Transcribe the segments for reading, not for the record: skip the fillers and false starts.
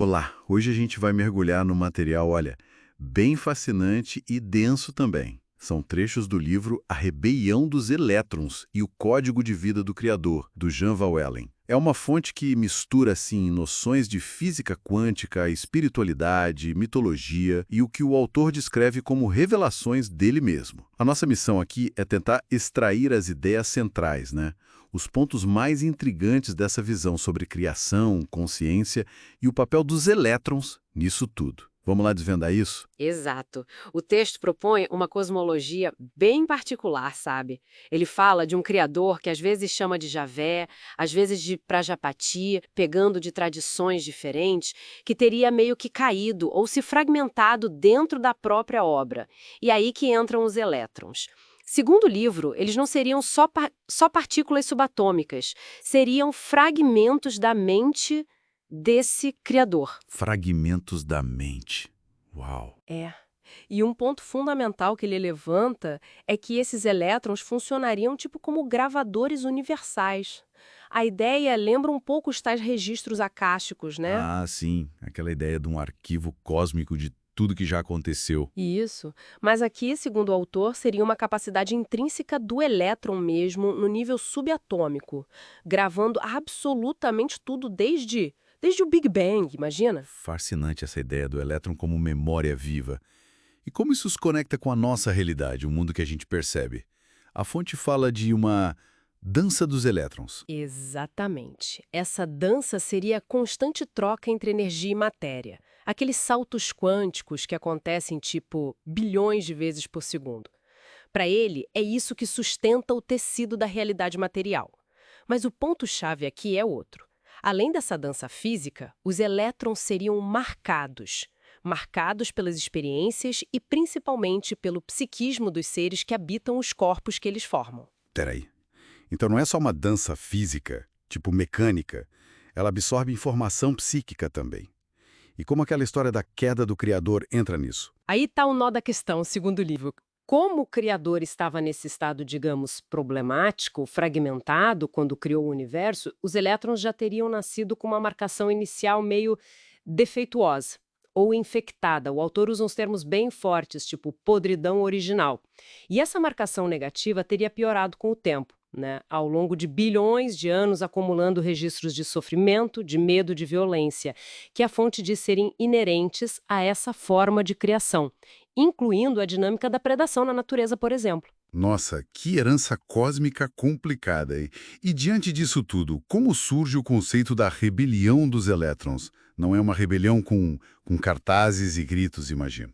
Olá, hoje a gente vai mergulhar no material, olha, bem fascinante e denso também. São trechos do livro A Rebelião dos Elétrons e o Código de Vida do Criador, do Jean Valjean. É uma fonte que mistura, assim, noções de física quântica, espiritualidade, mitologia e o que o autor descreve como revelações dele mesmo. A nossa missão aqui é tentar extrair as ideias centrais, né? Os pontos mais intrigantes dessa visão sobre criação, consciência e o papel dos elétrons nisso tudo. Vamos lá desvendar isso? Exato. O texto propõe uma cosmologia bem particular, sabe? Ele fala de um criador que às vezes chama de Javé, às vezes de Prajapati, pegando de tradições diferentes, que teria meio que caído ou se fragmentado dentro da própria obra. E aí que entram os elétrons. Segundo o livro, eles não seriam só partículas subatômicas, seriam fragmentos da mente desse criador. Fragmentos da mente. Uau! É. E um ponto fundamental que ele levanta é que esses elétrons funcionariam tipo como gravadores universais. A ideia lembra um pouco os tais registros acásticos, né? Ah, sim, aquela ideia de um arquivo cósmico de tudo que já aconteceu. Isso. Mas aqui, segundo o autor, seria uma capacidade intrínseca do elétron mesmo, no nível subatômico, gravando absolutamente tudo desde o Big Bang, imagina? Fascinante essa ideia do elétron como memória viva. E como isso se conecta com a nossa realidade, o mundo que a gente percebe? A fonte fala de uma dança dos elétrons. Exatamente. Essa dança seria a constante troca entre energia e matéria. Aqueles saltos quânticos que acontecem tipo bilhões de vezes por segundo. Para ele, é isso que sustenta o tecido da realidade material. Mas o ponto-chave aqui é outro. Além dessa dança física, os elétrons seriam marcados pelas experiências e principalmente pelo psiquismo dos seres que habitam os corpos que eles formam. Peraí. Então não é só uma dança física, tipo mecânica. Ela absorve informação psíquica também. E como aquela história da queda do Criador entra nisso? Aí está o nó da questão, segundo o livro. Como o criador estava nesse estado, digamos, problemático, fragmentado, quando criou o universo, os elétrons já teriam nascido com uma marcação inicial meio defeituosa ou infectada. O autor usa uns termos bem fortes, tipo podridão original. E essa marcação negativa teria piorado com o tempo, né? Ao longo de bilhões de anos acumulando registros de sofrimento, de medo, de violência, que a fonte diz serem inerentes a essa forma de criação, incluindo a dinâmica da predação na natureza, por exemplo. Nossa, que herança cósmica complicada. E diante disso tudo, como surge o conceito da rebelião dos elétrons? Não é uma rebelião com cartazes e gritos, imagino.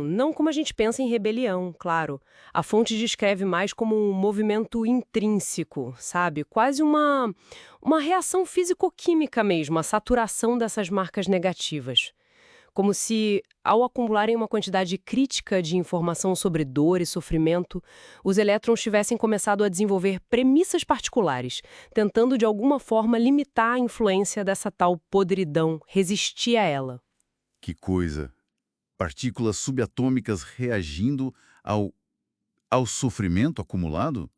Não como a gente pensa em rebelião, claro. A fonte descreve mais como um movimento intrínseco, sabe? Quase uma reação físico-química mesmo, a saturação dessas marcas negativas. Como se, ao acumularem uma quantidade crítica de informação sobre dor e sofrimento, os elétrons tivessem começado a desenvolver premissas particulares, tentando de alguma forma limitar a influência dessa tal podridão, resistir a ela. Que coisa! Partículas subatômicas reagindo ao, ao sofrimento acumulado?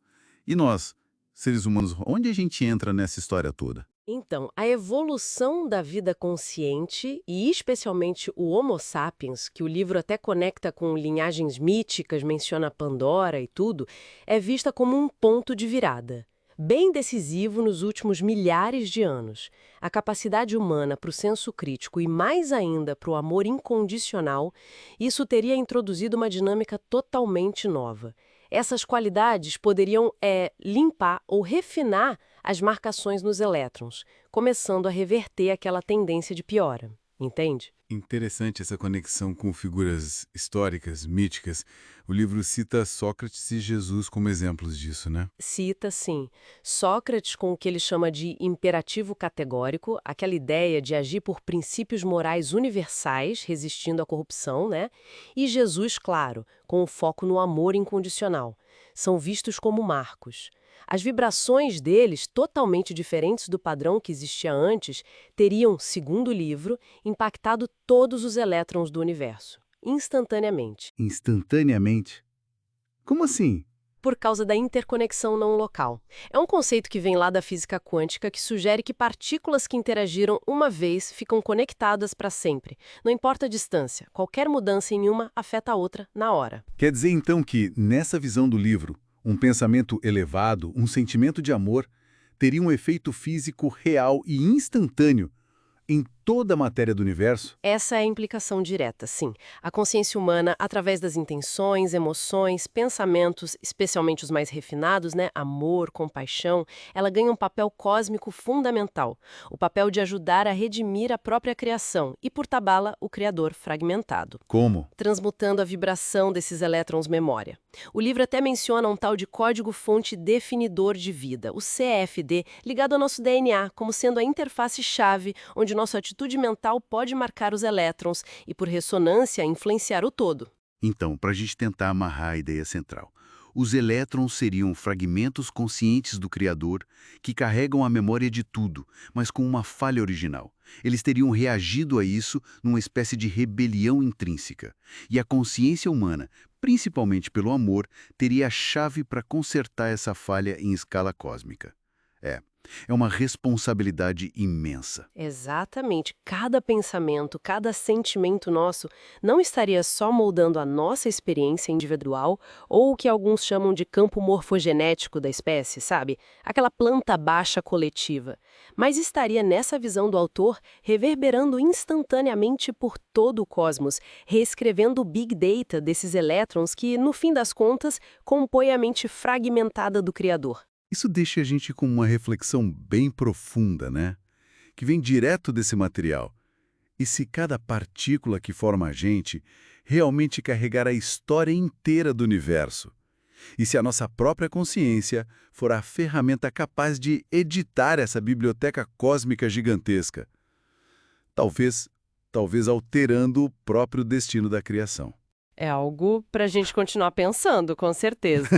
E nós, seres humanos, onde a gente entra nessa história toda? Então, a evolução da vida consciente, e especialmente o Homo sapiens, que o livro até conecta com linhagens míticas, menciona Pandora e tudo, é vista como um ponto de virada. Bem decisivo nos últimos milhares de anos. A capacidade humana para o senso crítico e mais ainda para o amor incondicional, isso teria introduzido uma dinâmica totalmente nova. Essas qualidades poderiam limpar ou refinar as marcações nos elétrons, começando a reverter aquela tendência de piora. Entende? Interessante essa conexão com figuras históricas, míticas. O livro cita Sócrates e Jesus como exemplos disso, né? Cita, sim, Sócrates com o que ele chama de imperativo categórico, aquela ideia de agir por princípios morais universais, resistindo à corrupção, né? E Jesus, claro, com o foco no amor incondicional. São vistos como marcos. As vibrações deles, totalmente diferentes do padrão que existia antes, teriam, segundo o livro, impactado todos os elétrons do universo, instantaneamente. Instantaneamente. Como assim? por causa da interconexão não local. É um conceito que vem lá da física quântica que sugere que partículas que interagiram uma vez ficam conectadas para sempre. Não importa a distância, qualquer mudança em uma afeta a outra na hora. Quer dizer, então, que, nessa visão do livro, um pensamento elevado, um sentimento de amor, teria um efeito físico real e instantâneo em toda a matéria do universo? Essa é a implicação direta, sim. A consciência humana, através das intenções, emoções, pensamentos, especialmente os mais refinados, né? Amor, compaixão, ela ganha um papel cósmico fundamental. O papel de ajudar a redimir a própria criação e, por tabala, o Criador fragmentado. Como? Transmutando a vibração desses elétrons memória. O livro até menciona um tal de código-fonte definidor de vida, o CFD, ligado ao nosso DNA, como sendo a interface-chave onde nossa atitude mental pode marcar os elétrons e, por ressonância, influenciar o todo. Então, para a gente tentar amarrar a ideia central, os elétrons seriam fragmentos conscientes do Criador que carregam a memória de tudo, mas com uma falha original. Eles teriam reagido a isso numa espécie de rebelião intrínseca. E a consciência humana, principalmente pelo amor, teria a chave para consertar essa falha em escala cósmica. É uma responsabilidade imensa. Exatamente. Cada pensamento, cada sentimento nosso não estaria só moldando a nossa experiência individual ou o que alguns chamam de campo morfogenético da espécie, sabe? Aquela planta baixa coletiva. Mas estaria, nessa visão do autor, reverberando instantaneamente por todo o cosmos, reescrevendo o Big Data desses elétrons que, no fim das contas, compõe a mente fragmentada do Criador. Isso deixa a gente com uma reflexão bem profunda, né? Que vem direto desse material. E se cada partícula que forma a gente realmente carregar a história inteira do universo? E se a nossa própria consciência for a ferramenta capaz de editar essa biblioteca cósmica gigantesca? Talvez alterando o próprio destino da criação. É algo para a gente continuar pensando, com certeza.